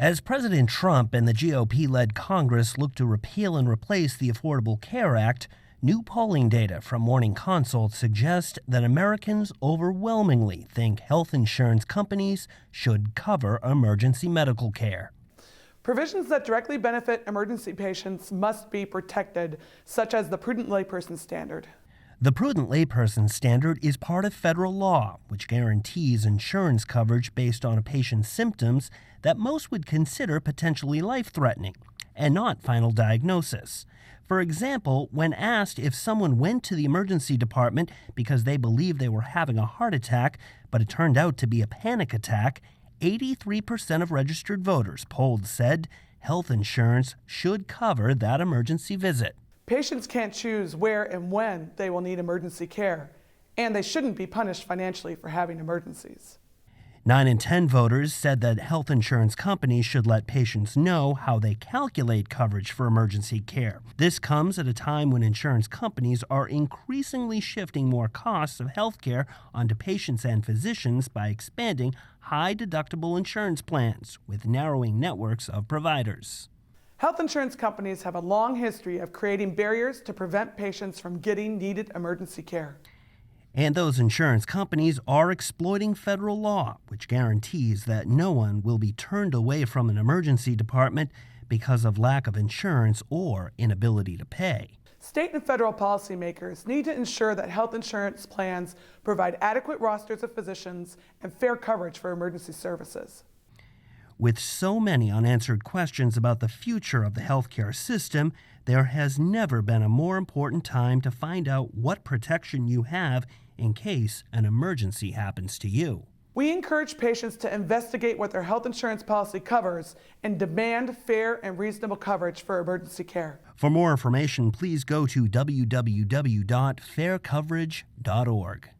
As President Trump and the GOP-led Congress look to repeal and replace the Affordable Care Act, new polling data from Morning Consult suggest that Americans overwhelmingly think health insurance companies should cover emergency medical care. Provisions that directly benefit emergency patients must be protected, such as the prudent layperson standard. The prudent layperson standard is part of federal law, which guarantees insurance coverage based on a patient's symptoms that most would consider potentially life-threatening, and not final diagnosis. For example, when asked if someone went to the emergency department because they believed they were having a heart attack, but it turned out to be a panic attack, 83% of registered voters polled said health insurance should cover that emergency visit. Patients can't choose where and when they will need emergency care, and they shouldn't be punished financially for having emergencies. 9 in 10 voters said that health insurance companies should let patients know how they calculate coverage for emergency care. This comes at a time when insurance companies are increasingly shifting more costs of health care onto patients and physicians by expanding high-deductible insurance plans with narrowing networks of providers. Health insurance companies have a long history of creating barriers to prevent patients from getting needed emergency care. And those insurance companies are exploiting federal law, which guarantees that no one will be turned away from an emergency department because of lack of insurance or inability to pay. State and federal policymakers need to ensure that health insurance plans provide adequate rosters of physicians and fair coverage for emergency services. With so many unanswered questions about the future of the healthcare system, there has never been a more important time to find out what protection you have in case an emergency happens to you. We encourage patients to investigate what their health insurance policy covers and demand fair and reasonable coverage for emergency care. For more information, please go to www.faircoverage.org.